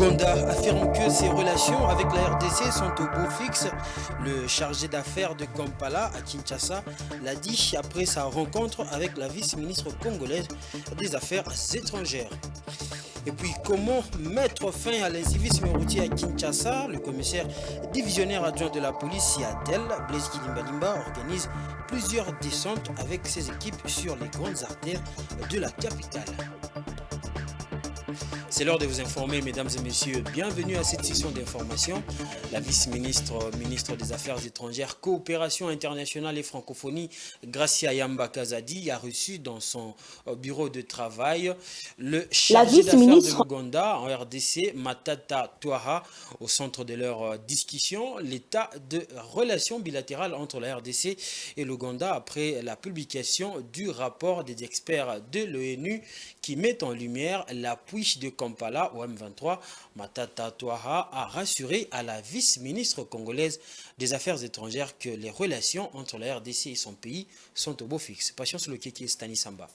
L'Ouganda affirme que ses relations avec la RDC sont au beau fixe. Le chargé d'affaires de Kampala à Kinshasa l'a dit après sa rencontre avec la vice-ministre congolaise des Affaires étrangères. Et puis, comment mettre fin à l'incivisme routier à Kinshasa? Le commissaire divisionnaire adjoint de la police Siatel, Blaise Kilimbalimba, organise plusieurs descentes avec ses équipes sur les grandes artères de la capitale. C'est l'heure de vous informer, mesdames et messieurs. Bienvenue à cette session d'information. La vice-ministre, ministre des Affaires étrangères, Coopération internationale et francophonie, Gracia Yamba Kazadi, a reçu dans son bureau de travail le chargé d'affaires de l'Ouganda en RDC, Matata Touaha. Au centre de leur discussion, l'état de relations bilatérales entre la RDC et l'Ouganda après la publication du rapport des experts de l'ONU qui met en lumière l'appui de Kampala au M23. Matata Touaha a rassuré à la vice-ministre congolaise des Affaires étrangères que les relations entre la RDC et son pays sont au beau fixe. Patience Lokeki et Stani Samba.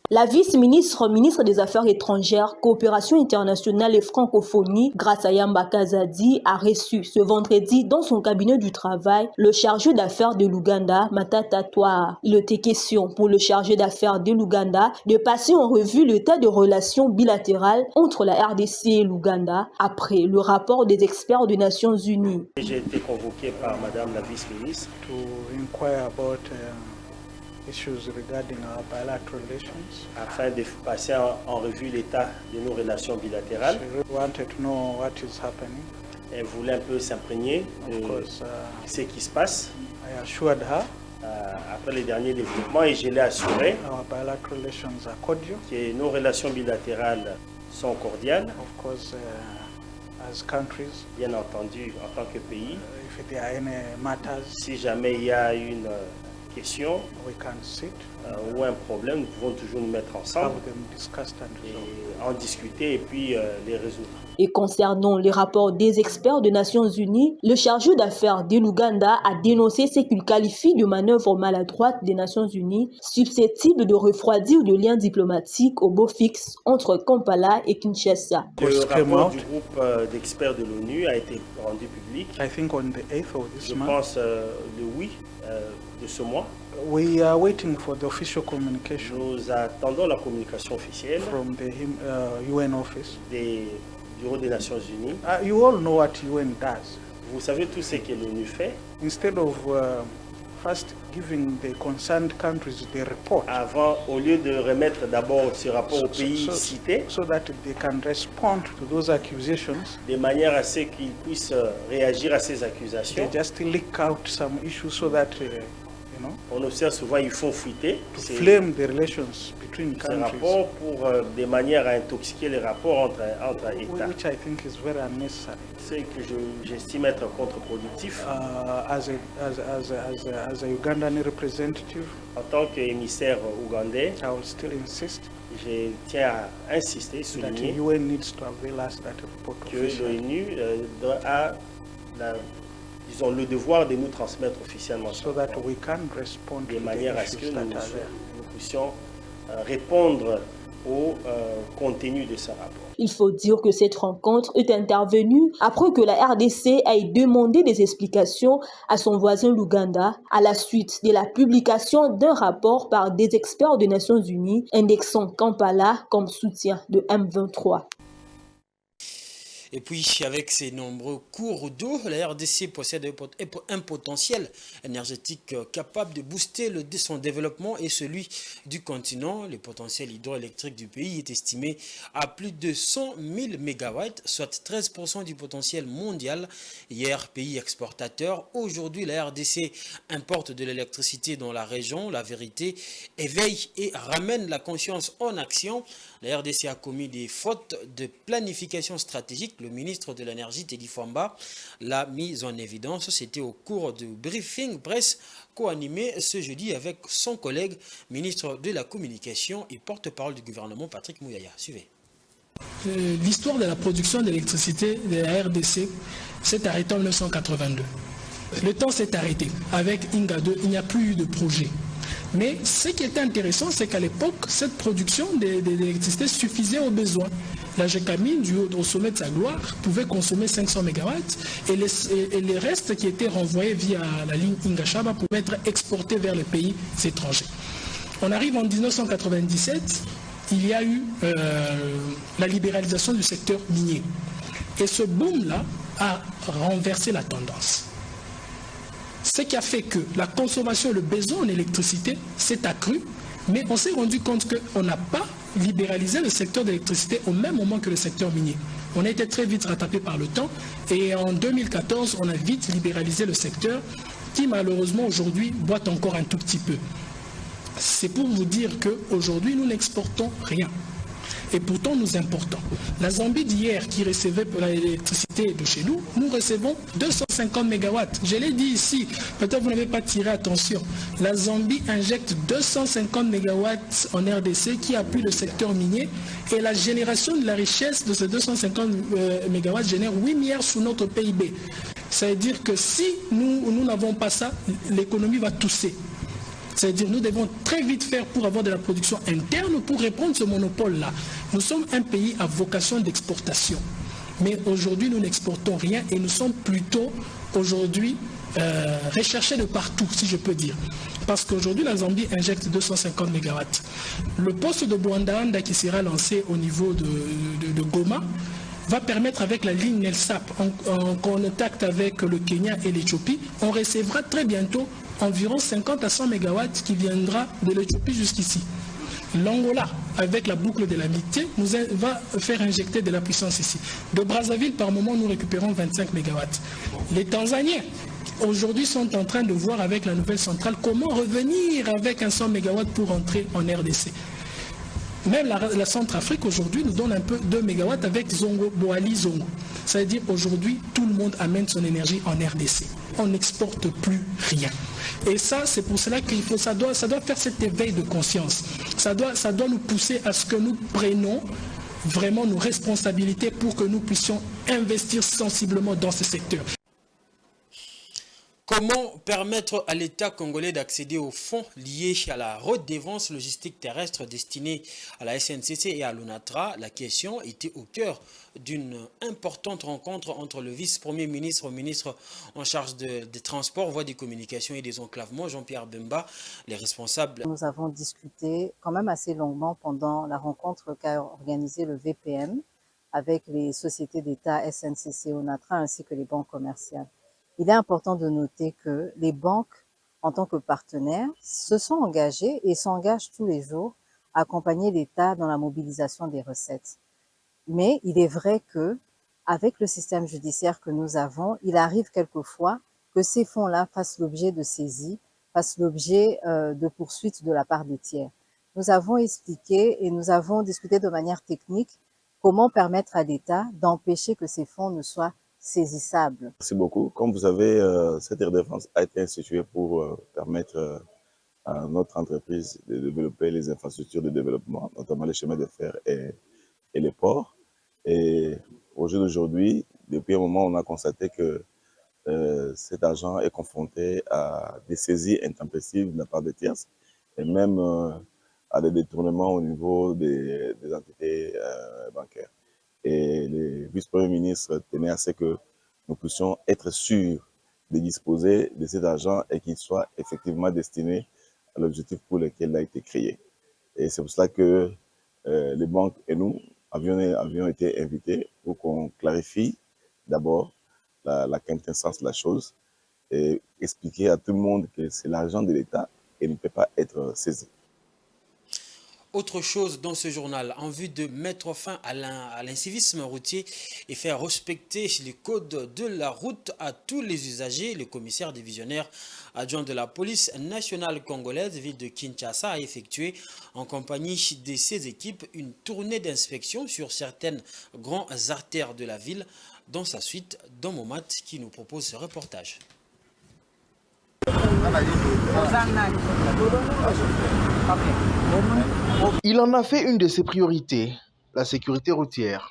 La vice-ministre, ministre des Affaires étrangères, Coopération internationale et francophonie, Gracia Yamba Kazadi, a reçu ce vendredi dans son cabinet du travail le chargé d'affaires de l'Ouganda, Matata Touaha. Il était question pour le chargé d'affaires de l'Ouganda de passer en revue l'état de relations bilatérales entre la RDC et l'Ouganda après le rapport des experts des Nations Unies. J'ai été convoqué par Madame la vice-ministre to inquire about issues regarding our bilateral relations. Afin de passer en revue l'état de nos relations bilatérales. She wanted to know what is happening. Elle voulait un peu s'imprégner de ce qui se passe. I assured her après les derniers développements et je l'ai assuré our bilateral relations are cordial. Que nos relations bilatérales sont cordiales. Of course, as countries, bien entendu, en tant que pays, if there are any matters, si jamais il y a une question we can sit, ou un problème, nous pouvons toujours nous mettre ensemble et en discuter et puis les résoudre. Et concernant les rapports des experts des Nations Unies, le chargé d'affaires de l'Ouganda a dénoncé ce qu'il qualifie de manœuvre maladroite des Nations Unies, susceptible de refroidir le lien diplomatique au beau fixe entre Kampala et Kinshasa. Le rapport du groupe d'experts de l'ONU a été rendu public. I think on the 8th of this month. Je pense le 8 de ce mois. We are waiting for the official communication. Nous attendons la communication officielle from the UN office. Des bureaux des Nations Unies. You all know what UN does. Vous savez tout ce que l'ONU fait. Instead of first giving the concerned countries the report. Avant, au lieu de remettre d'abord ce rapport aux pays cités, so that they can respond to those accusations. De manière à ce qu'ils puissent réagir à ces accusations. They just leak out some issues so that on observe souvent ils font fuiter ces rapports pour de manière à intoxiquer les rapports entre États. Which I think is very unnecessary. C'est que j'estime être contre-productif. As a Ugandan representative, en tant qu'émissaire ougandais, I will still insist. Je tiens à insister, souligner que l'ONU a ils ont le devoir de nous transmettre officiellement de manière à ce que nous puissions répondre au contenu de ce rapport. Il faut dire que cette rencontre est intervenue après que la RDC ait demandé des explications à son voisin l'Ouganda à la suite de la publication d'un rapport par des experts des Nations Unies indexant Kampala comme soutien de M23. Et puis, avec ses nombreux cours d'eau, la RDC possède un potentiel énergétique capable de booster son développement et celui du continent. Le potentiel hydroélectrique du pays est estimé à plus de 100 000 MW, soit 13% du potentiel mondial. Hier, pays exportateur, aujourd'hui, la RDC importe de l'électricité dans la région. La vérité éveille et ramène la conscience en action. La RDC a commis des fautes de planification stratégique. Le ministre de l'Énergie, Teddy Famba, l'a mise en évidence. C'était au cours du briefing presse co-animé ce jeudi avec son collègue, ministre de la Communication et porte-parole du gouvernement, Patrick Mouyaya. Suivez. L'histoire de la production d'électricité de la RDC s'est arrêtée en 1982. Le temps s'est arrêté. Avec Inga 2, il n'y a plus eu de projet. Mais ce qui était intéressant, c'est qu'à l'époque, cette production d'électricité suffisait aux besoins. La GECAMIN, au sommet de sa gloire, pouvait consommer 500 MW et les restes qui étaient renvoyés via la ligne Ingashaba pouvaient être exportés vers les pays étrangers. On arrive en 1997, il y a eu la libéralisation du secteur minier. Et ce boom-là a renversé la tendance. Ce qui a fait que la consommation et le besoin en électricité s'est accru, mais on s'est rendu compte qu'on n'a pas libéralisé le secteur d'électricité au même moment que le secteur minier. On a été très vite rattrapé par le temps et en 2014, on a vite libéralisé le secteur qui malheureusement aujourd'hui boite encore un tout petit peu. C'est pour vous dire qu'aujourd'hui, nous n'exportons rien. Et pourtant, nous importons. La Zambie d'hier, qui recevait l'électricité de chez nous, nous recevons 250 MW. Je l'ai dit ici, peut-être vous n'avez pas tiré attention. La Zambie injecte 250 MW en RDC qui appuie le secteur minier. Et la génération de la richesse de ces 250 MW génère 8 milliards sous notre PIB. Ça veut dire que si nous n'avons pas ça, l'économie va tousser. C'est-à-dire nous devons très vite faire pour avoir de la production interne pour répondre à ce monopole-là. Nous sommes un pays à vocation d'exportation. Mais aujourd'hui, nous n'exportons rien et nous sommes plutôt aujourd'hui recherchés de partout, si je peux dire. Parce qu'aujourd'hui, la Zambie injecte 250 MW. Le poste de Bouandanda qui sera lancé au niveau de Goma va permettre avec la ligne NELSAP, en contact avec le Kenya et l'Éthiopie, on recevra très bientôt environ 50 à 100 MW qui viendra de l'Éthiopie jusqu'ici. L'Angola, avec la boucle de l'amitié, va faire injecter de la puissance ici. De Brazzaville, par moment, nous récupérons 25 MW. Les Tanzaniens, aujourd'hui, sont en train de voir avec la nouvelle centrale comment revenir avec un 100 MW pour entrer en RDC. Même la Centrafrique aujourd'hui nous donne un peu 2 MW avec Zongo, Boali Zongo. Ça veut dire aujourd'hui tout le monde amène son énergie en RDC. On n'exporte plus rien. Et ça, c'est pour cela qu'il faut, ça doit faire cet éveil de conscience. Ça doit nous pousser à ce que nous prenions vraiment nos responsabilités pour que nous puissions investir sensiblement dans ce secteur. Comment permettre à l'État congolais d'accéder aux fonds liés à la redevance logistique terrestre destinée à la SNCC et à l'ONATRA? La question était au cœur d'une importante rencontre entre le vice-premier ministre, ministre en charge des transports, voies des communications et des enclavements, Jean-Pierre Bemba, les responsables. Nous avons discuté quand même assez longuement pendant la rencontre qu'a organisée le VPM avec les sociétés d'État SNCC, ONATRA ainsi que les banques commerciales. Il est important de noter que les banques, en tant que partenaires, se sont engagées et s'engagent tous les jours à accompagner l'État dans la mobilisation des recettes. Mais il est vrai que, avec le système judiciaire que nous avons, il arrive quelquefois que ces fonds-là fassent l'objet de saisies, fassent l'objet de poursuites de la part des tiers. Nous avons expliqué et nous avons discuté de manière technique comment permettre à l'État d'empêcher que ces fonds ne soient saisissable. Merci beaucoup. Comme vous savez, cette aire de défense a été instituée pour permettre à notre entreprise de développer les infrastructures de développement, notamment les chemins de fer et les ports. Et au jour d'aujourd'hui, depuis un moment, on a constaté que cet argent est confronté à des saisies intempestives de la part des tierces et même à des détournements au niveau des entités bancaires. Et le vice-premier ministre tenait à ce que nous puissions être sûrs de disposer de cet argent et qu'il soit effectivement destiné à l'objectif pour lequel il a été créé. Et c'est pour cela que les banques et nous avions été invités pour qu'on clarifie d'abord la quintessence de la chose et expliquer à tout le monde que c'est l'argent de l'État et ne peut pas être saisi. Autre chose dans ce journal, en vue de mettre fin à l'incivisme routier et faire respecter les codes de la route à tous les usagers, le commissaire divisionnaire adjoint de la police nationale congolaise, ville de Kinshasa, a effectué en compagnie de ses équipes une tournée d'inspection sur certaines grandes artères de la ville. Dans sa suite, Don Momat qui nous propose ce reportage. Il en a fait une de ses priorités, la sécurité routière.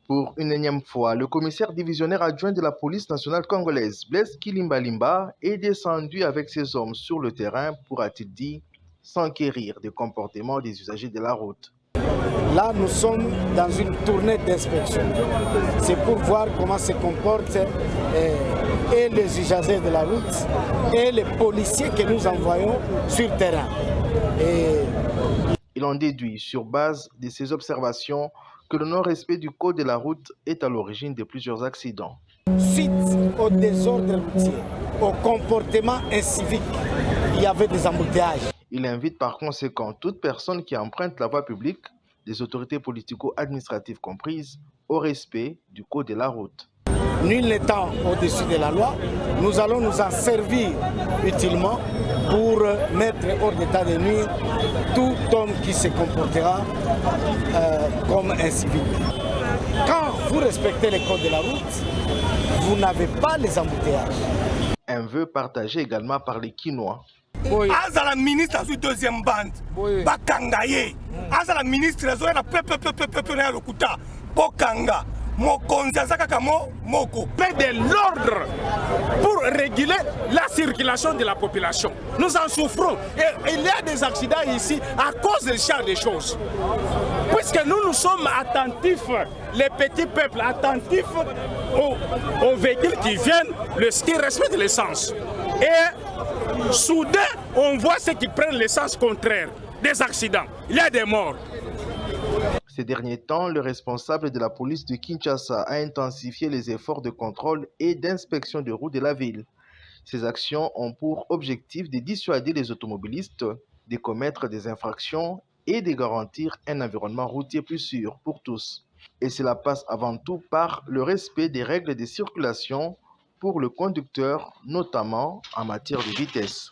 Pour une énième fois, le commissaire divisionnaire adjoint de la police nationale congolaise, Blaise Kilimbalimba, est descendu avec ses hommes sur le terrain pour, a-t-il dit, s'enquérir des comportements des usagers de la route. Là, nous sommes dans une tournée d'inspection. C'est pour voir comment se comportent et les usagers de la route et les policiers que nous envoyons sur le terrain. Il en déduit, sur base de ces observations, que le non-respect du code de la route est à l'origine de plusieurs accidents. Suite au désordre routier, au comportement incivique, il y avait des embouteillages. Il invite par conséquent toute personne qui emprunte la voie publique, des autorités politico-administratives comprises, au respect du code de la route. Nul n'étant au-dessus de la loi, nous allons nous en servir utilement pour mettre hors d'état de nuire tout homme qui se comportera comme incivique. Quand vous respectez les codes de la route, vous n'avez pas les embouteillages. Un vœu partagé également par les Quinois. Azala ministre à deuxième bande, Bakangaye. Azala ministre à la peuple na lokuta, Bokanga. De l'ordre pour réguler la circulation de la population. Nous en souffrons et il y a des accidents ici à cause de ce genre de choses. Puisque nous sommes attentifs, les petits peuples attentifs aux véhicules qui viennent, qui respectent l'essence. Et soudain, on voit ceux qui prennent l'essence contraire, des accidents, il y a des morts. Ces derniers temps, le responsable de la police de Kinshasa a intensifié les efforts de contrôle et d'inspection des routes de la ville. Ces actions ont pour objectif de dissuader les automobilistes de commettre des infractions et de garantir un environnement routier plus sûr pour tous. Et cela passe avant tout par le respect des règles de circulation pour le conducteur, notamment en matière de vitesse.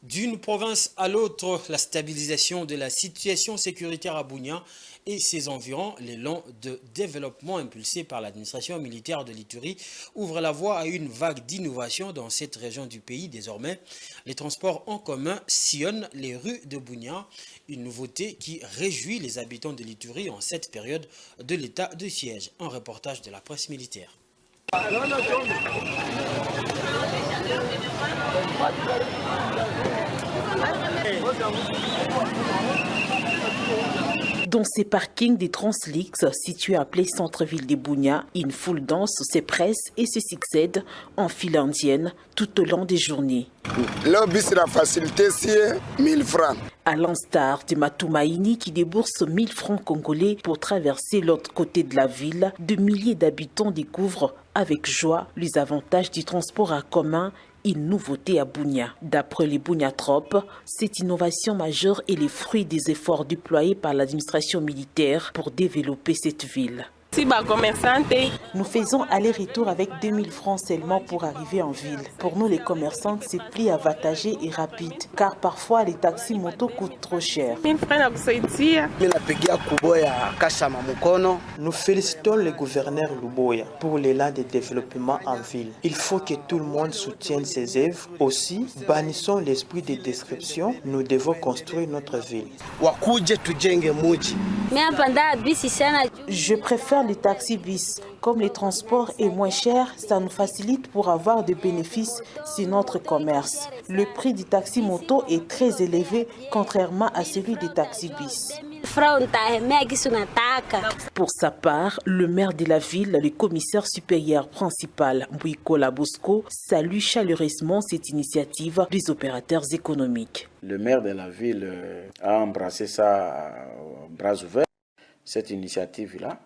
D'une province à l'autre, la stabilisation de la situation sécuritaire à Bunia et ses environs, l'élan de développement impulsé par l'administration militaire de l'Ituri ouvre la voie à une vague d'innovation dans cette région du pays. Désormais, les transports en commun sillonnent les rues de Bunia, une nouveauté qui réjouit les habitants de l'Ituri en cette période de l'état de siège. Un reportage de la presse militaire. Dans ces parkings des Translix situés à plein centre-ville de Bunia, une foule dense se presse et se succède en file indienne tout au long des journées. Le bus, la facilité, c'est 1000 francs. À l'instar de Matoumaïni qui débourse 1000 francs congolais pour traverser l'autre côté de la ville, de milliers d'habitants découvrent avec joie les avantages du transport en commun, une nouveauté à Bunia. D'après les Buniatropes, cette innovation majeure est le fruit des efforts déployés par l'administration militaire pour développer cette ville. Nous faisons aller-retour avec 2000 francs seulement pour arriver en ville. Pour nous les commerçants, c'est plus avantageux et rapide, car parfois les taxis motos coûtent trop cher. Nous félicitons le gouverneur Luboya pour l'élan de développement en ville. Il faut que tout le monde soutienne ses œuvres. Aussi, bannissons l'esprit de description. Nous devons construire notre ville. Je préfère les taxis-bis. Comme les transports est moins cher, ça nous facilite pour avoir des bénéfices sur notre commerce. Le prix du taxi-moto est très élevé, contrairement à celui des taxis-bis. Pour sa part, le maire de la ville, le commissaire supérieur principal, Mbouiko Labosco, salue chaleureusement cette initiative des opérateurs économiques. Le maire de la ville a embrassé ça à bras ouverts, cette initiative-là.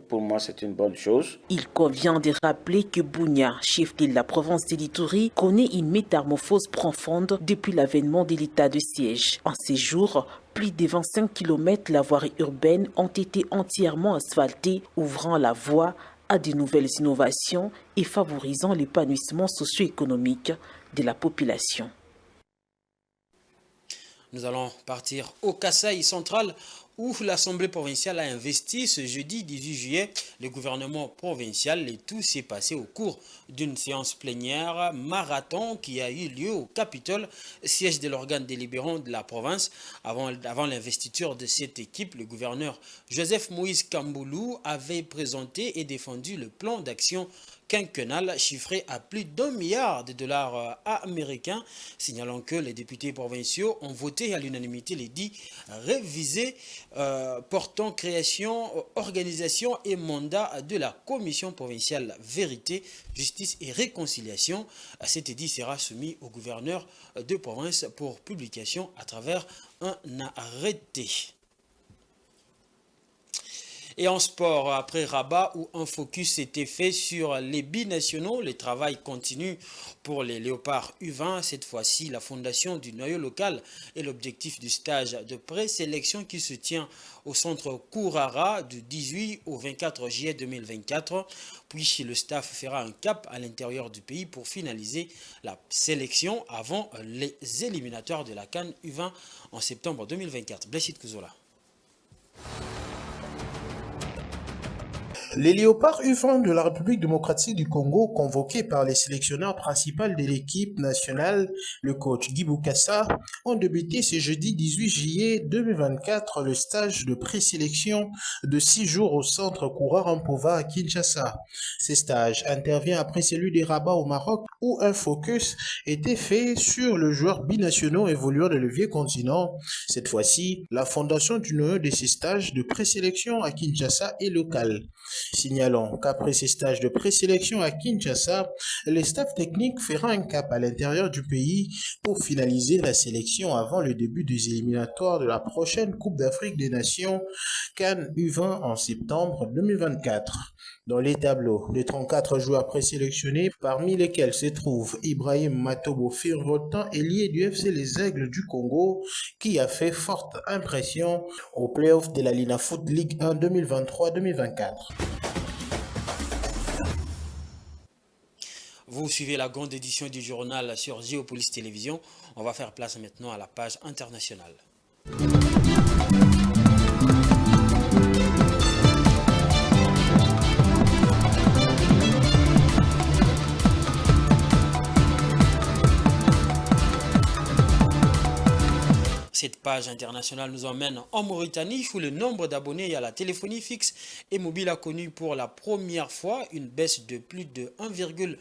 Pour moi, c'est une bonne chose. Il convient de rappeler que Bunia, chef de la province de l'Ituri, connaît une métamorphose profonde depuis l'avènement de l'état de siège. En ces jours, plus de 25 km de la voirie urbaine ont été entièrement asphaltées, ouvrant la voie à de nouvelles innovations et favorisant l'épanouissement socio-économique de la population. Nous allons partir au Kasaï central où l'Assemblée provinciale a investi ce jeudi 18 juillet le gouvernement provincial. Et tout s'est passé au cours d'une séance plénière marathon qui a eu lieu au Capitole, siège de l'organe délibérant de la province. Avant l'investiture de cette équipe, le gouverneur Joseph Moïse Kamboulou avait présenté et défendu le plan d'action quinquennal chiffré à plus d'1 milliard de dollars américains, signalant que les députés provinciaux ont voté à l'unanimité les 10 révisés portant création, organisation et mandat de la commission provinciale Vérité, Justice et Réconciliation. Cet édit sera soumis au gouverneur de province pour publication à travers un arrêté. Et en sport, après Rabat, où un focus s'était fait sur les binationaux, le travail continue pour les Léopards U20. Cette fois-ci, la fondation du noyau local et l'objectif du stage de présélection qui se tient au centre Kourara du 18 au 24 juillet 2024. Puis le staff fera un cap à l'intérieur du pays pour finaliser la sélection avant les éliminatoires de la CAN U20 en septembre 2024. Blessed Kouzola. Les Léopards U20 de la République démocratique du Congo, convoqués par les sélectionneurs principaux de l'équipe nationale, le coach Guy Boukassa, ont débuté ce jeudi 18 juillet 2024 le stage de présélection de 6 jours au centre Kourara-Mpova à Kinshasa. Ce stage intervient après celui des Rabat au Maroc, où un focus était fait sur le joueur binationaux évoluant dans le vieux continent. Cette fois-ci, la fondation du noyau de ces stages de présélection à Kinshasa est locale. Signalons qu'après ces stages de présélection à Kinshasa, le staff technique fera un cap à l'intérieur du pays pour finaliser la sélection avant le début des éliminatoires de la prochaine Coupe d'Afrique des Nations CAN U20 en septembre 2024. Dans les tableaux, les 34 joueurs présélectionnés, parmi lesquels se trouve Ibrahim Matobo Firvotan, ailier du FC Les Aigles du Congo, qui a fait forte impression au play-off de la Linafoot Ligue 1 2023-2024. Vous suivez la grande édition du journal sur Géopolis Télévision. On va faire place maintenant à la page internationale. Cette page internationale nous emmène en Mauritanie où le nombre d'abonnés à la téléphonie fixe et mobile a connu pour la première fois une baisse de plus de 1,1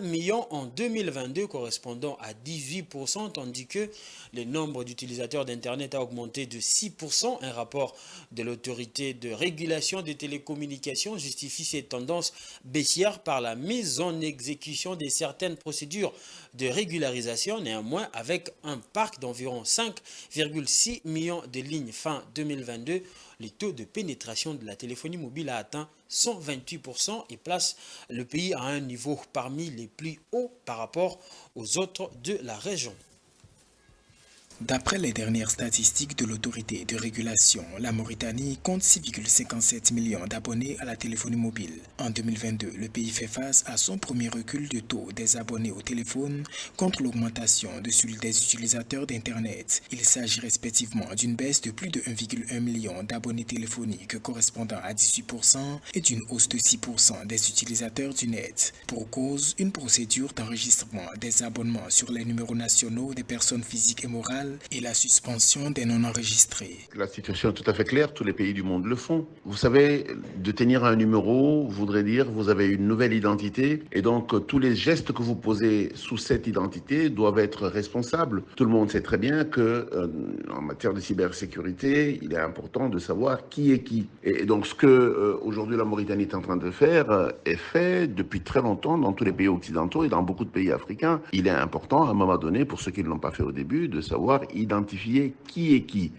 million en 2022 correspondant à 18%, tandis que le nombre d'utilisateurs d'Internet a augmenté de 6%. Un rapport de l'autorité de régulation des télécommunications justifie ces tendances baissières par la mise en exécution de certaines procédures de régularisation. Néanmoins, avec un parc d'environ 5,6 millions de lignes fin 2022, le taux de pénétration de la téléphonie mobile a atteint 128% et place le pays à un niveau parmi les plus hauts par rapport aux autres de la région. D'après les dernières statistiques de l'autorité de régulation, la Mauritanie compte 6,57 millions d'abonnés à la téléphonie mobile. En 2022, le pays fait face à son premier recul de taux des abonnés au téléphone contre l'augmentation de celui des utilisateurs d'Internet. Il s'agit respectivement d'une baisse de plus de 1,1 million d'abonnés téléphoniques correspondant à 18% et d'une hausse de 6% des utilisateurs du net. Pour cause, une procédure d'enregistrement des abonnements sur les numéros nationaux des personnes physiques et morales et la suspension des non-enregistrés. La situation est tout à fait claire, tous les pays du monde le font. Vous savez, de tenir un numéro voudrait dire que vous avez une nouvelle identité et donc tous les gestes que vous posez sous cette identité doivent être responsables. Tout le monde sait très bien que en matière de cybersécurité, il est important de savoir qui est qui. Et donc ce que aujourd'hui la Mauritanie est en train de faire est fait depuis très longtemps dans tous les pays occidentaux et dans beaucoup de pays africains. Il est important à un moment donné, pour ceux qui ne l'ont pas fait au début, de savoir identifier qui est qui.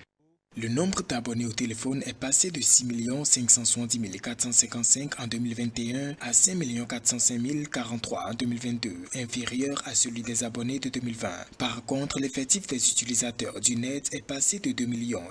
Le nombre d'abonnés au téléphone est passé de 6 570 455 en 2021 à 5 405 043 en 2022, inférieur à celui des abonnés de 2020. Par contre, l'effectif des utilisateurs du net est passé de 2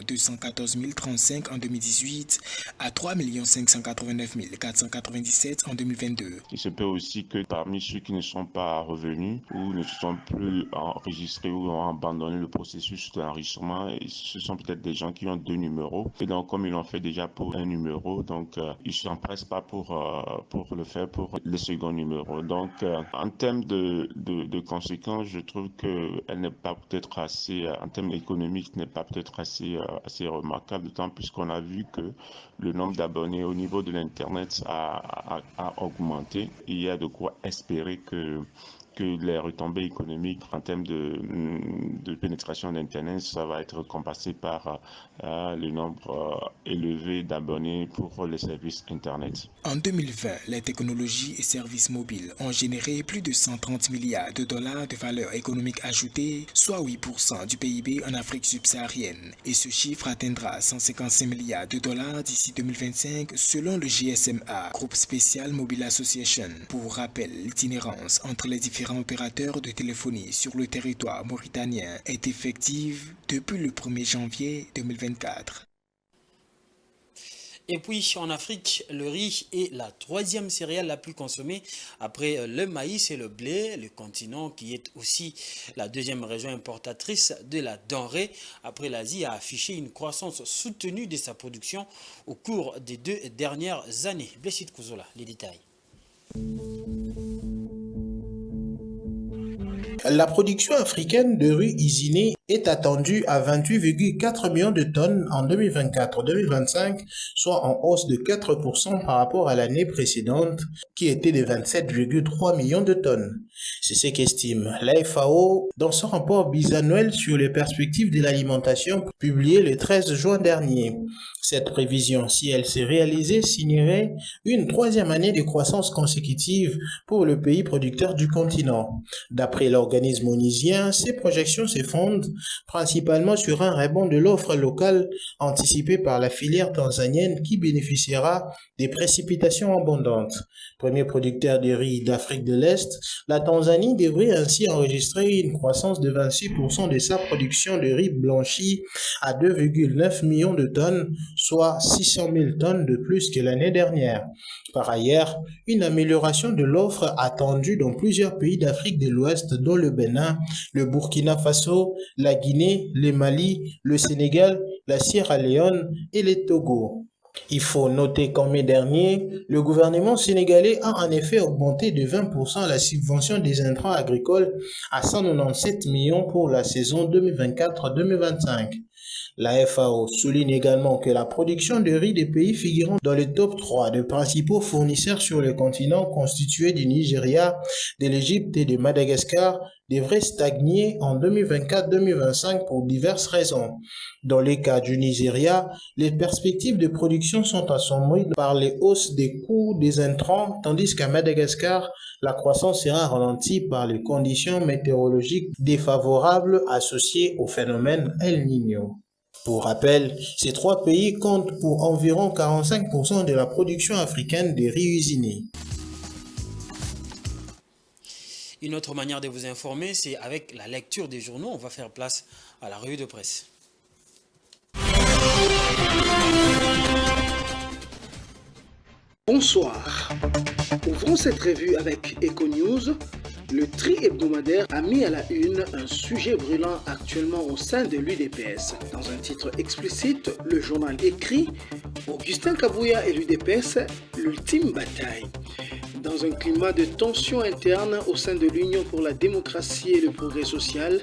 214 035 en 2018 à 3 589 497 en 2022. Il se peut aussi que parmi ceux qui ne sont pas revenus ou ne se sont plus enregistrés ou ont abandonné le processus d'enregistrement, ce sont peut-être des gens donc ils ont 2 numéros. Et donc comme ils l'ont fait déjà pour un numéro, donc ils ne s'empressent pas pour le faire pour le second numéro. Donc en termes de conséquences, je trouve qu'elle n'est pas peut-être assez, en termes économiques, n'est pas peut-être assez remarquable, d'autant plus qu'on a vu que le nombre d'abonnés au niveau de l'Internet a augmenté. Il y a de quoi espérer que les retombées économiques en termes de pénétration d'Internet, ça va être compensé par le nombre élevé d'abonnés pour les services Internet. En 2020, les technologies et services mobiles ont généré plus de 130 milliards de dollars de valeur économique ajoutée, soit 8% du PIB en Afrique subsaharienne. Et ce chiffre atteindra 155 milliards de dollars d'ici 2025 selon le GSMA, Groupe Spécial Mobile Association. Pour rappel, l'itinérance entre les différents opérateurs de téléphonie sur le territoire mauritanien est effective depuis le 1er janvier 2024. Et puis en Afrique, le riz est la troisième céréale la plus consommée après le maïs et le blé, le continent qui est aussi la deuxième région importatrice de la denrée. Après l'Asie a affiché une croissance soutenue de sa production au cours des 2 dernières années. Blessit Kouzola, les détails. La production africaine de riz isiné est attendue à 28,4 millions de tonnes en 2024-2025, soit en hausse de 4% par rapport à l'année précédente, qui était de 27,3 millions de tonnes. C'est ce qu'estime la FAO dans son rapport bisannuel sur les perspectives de l'alimentation publié le 13 juin dernier. Cette prévision, si elle s'est réalisée, signerait une 3e année de croissance consécutive pour le pays producteur du continent. D'après l'organisme onusien, ces projections se fondent principalement sur un rebond de l'offre locale anticipée par la filière tanzanienne qui bénéficiera des précipitations abondantes. Premier producteur de riz d'Afrique de l'Est, la Tanzanie devrait ainsi enregistrer une croissance de 26% de sa production de riz blanchi à 2,9 millions de tonnes, soit 600 000 tonnes de plus que l'année dernière. Par ailleurs, une amélioration de l'offre attendue dans plusieurs pays d'Afrique de l'Ouest, dont le Bénin, le Burkina Faso, la Guinée, le Mali, le Sénégal, la Sierra Leone et le Togo. Il faut noter qu'en mai dernier, le gouvernement sénégalais a en effet augmenté de 20% la subvention des intrants agricoles à 197 millions pour la saison 2024-2025. La FAO souligne également que la production de riz des pays figurant dans le top 3 des principaux fournisseurs sur le continent constitué du Nigeria, de l'Égypte et de Madagascar devrait stagner en 2024-2025 pour diverses raisons. Dans le cas du Nigeria, les perspectives de production sont assombries par les hausses des coûts des intrants, tandis qu'à Madagascar, la croissance sera ralentie par les conditions météorologiques défavorables associées au phénomène El Niño. Pour rappel, ces 3 pays comptent pour environ 45% de la production africaine de riz usiné. Une autre manière de vous informer, c'est avec la lecture des journaux. On va faire place à la revue de presse. Bonsoir. Ouvrons cette revue avec Econews. Le tri hebdomadaire a mis à la une un sujet brûlant actuellement au sein de l'UDPS. Dans un titre explicite, le journal écrit « Augustin Kabouya et l'UDPS, l'ultime bataille ». Dans un climat de tension interne au sein de l'Union pour la démocratie et le progrès social,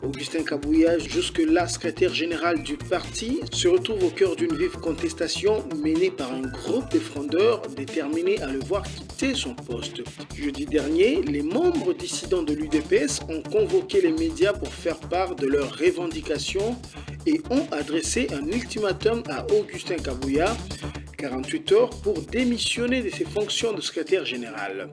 Augustin Kabouya, jusque-là secrétaire général du parti, se retrouve au cœur d'une vive contestation menée par un groupe de frondeurs déterminés à le voir quitter son poste. Jeudi dernier, les membres dissidents de l'UDPS ont convoqué les médias pour faire part de leurs revendications et ont adressé un ultimatum à Augustin Kabouya, 48 heures pour démissionner de ses fonctions de secrétaire général.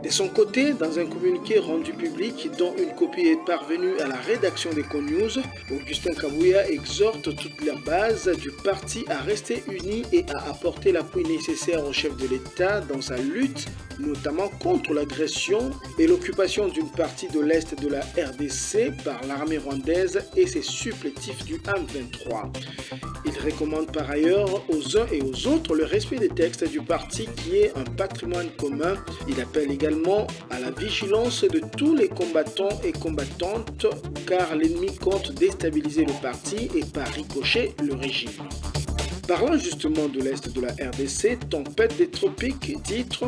De son côté, dans un communiqué rendu public dont une copie est parvenue à la rédaction d'Econews, Augustin Kabouya exhorte toute la base du parti à rester unie et à apporter l'appui nécessaire au chef de l'État dans sa lutte notamment contre l'agression et l'occupation d'une partie de l'est de la RDC par l'armée rwandaise et ses supplétifs du M23. Il recommande par ailleurs aux uns et aux autres le respect des textes du parti qui est un patrimoine commun. Il appelle également à la vigilance de tous les combattants et combattantes car l'ennemi compte déstabiliser le parti et par ricochet le régime. Parlant justement de l'Est de la RDC, tempête des tropiques, titre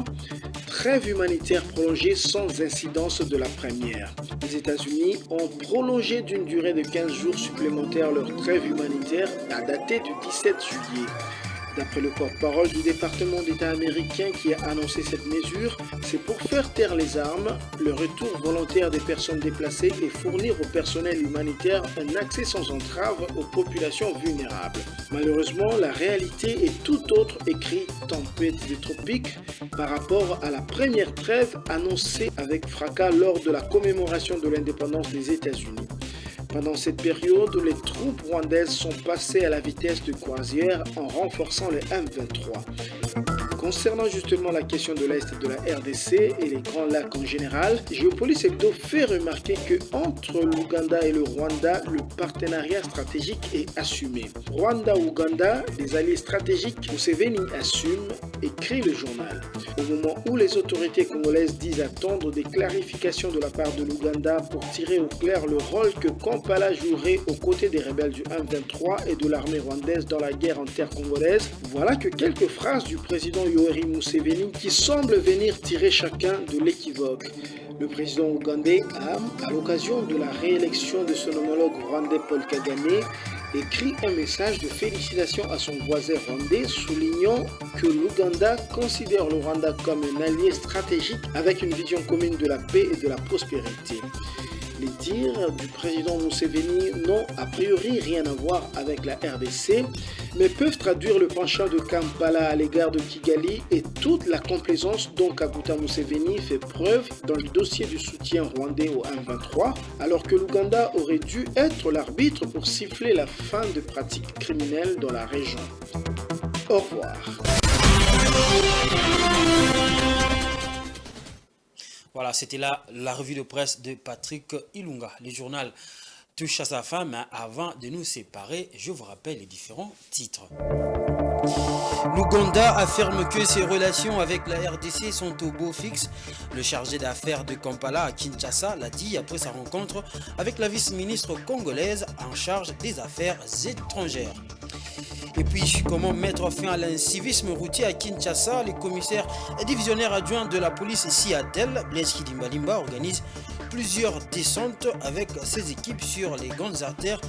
trêve humanitaire prolongée sans incidence de la première. Les États-Unis ont prolongé d'une durée de 15 jours supplémentaires leur trêve humanitaire à dater du 17 juillet. D'après le porte-parole du département d'État américain qui a annoncé cette mesure, c'est pour faire taire les armes, le retour volontaire des personnes déplacées et fournir au personnel humanitaire un accès sans entrave aux populations vulnérables. Malheureusement, la réalité est tout autre, écrit Tempête des tropiques, par rapport à la première trêve annoncée avec fracas lors de la commémoration de l'indépendance des États-Unis. Pendant cette période, les troupes rwandaises sont passées à la vitesse de croisière en renforçant les M23. Concernant justement la question de l'Est de la RDC et les Grands Lacs en général, Géopolis Hebdo fait remarquer que entre l'Ouganda et le Rwanda, le partenariat stratégique est assumé. Rwanda-Ouganda, des alliés stratégiques, Museveni assume, écrit le journal. Au moment où les autorités congolaises disent attendre des clarifications de la part de l'Ouganda pour tirer au clair le rôle que Kampala jouerait aux côtés des rebelles du M23 et de l'armée rwandaise dans la guerre intercongolaise, voilà que quelques phrases du président Yoweri Museveni qui semblent venir tirer chacun de l'équivoque. Le président ougandais a, à l'occasion de la réélection de son homologue rwandais Paul Kagame, écrit un message de félicitations à son voisin rwandais, soulignant que l'Ouganda considère le Rwanda comme un allié stratégique avec une vision commune de la paix et de la prospérité. Les dires du président Museveni n'ont a priori rien à voir avec la RDC, mais peuvent traduire le penchant de Kampala à l'égard de Kigali et toute la complaisance dont Kaguta Museveni fait preuve dans le dossier du soutien rwandais au M23, alors que l'Ouganda aurait dû être l'arbitre pour siffler la fin de pratiques criminelles dans la région. Au revoir. Voilà, c'était là la revue de presse de Patrick Ilunga. Le journal touche à sa fin, mais avant de nous séparer, je vous rappelle les différents titres. L'Ouganda affirme que ses relations avec la RDC sont au beau fixe. Le chargé d'affaires de Kampala à Kinshasa l'a dit après sa rencontre avec la vice-ministre congolaise en charge des affaires étrangères. Et puis, comment mettre fin à l'incivisme routier à Kinshasa? Le commissaire divisionnaire adjoint de la police Seattle, Blaise Kidimbalimba, organise plusieurs descentes avec ses équipes sur les grandes artères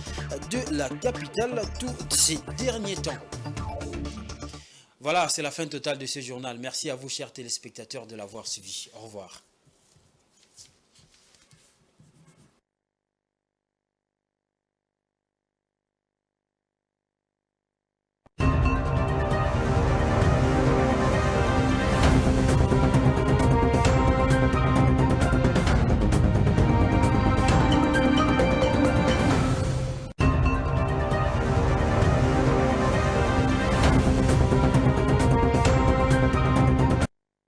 de la capitale tous ces derniers temps. Voilà, c'est la fin totale de ce journal. Merci à vous, chers téléspectateurs, de l'avoir suivi. Au revoir.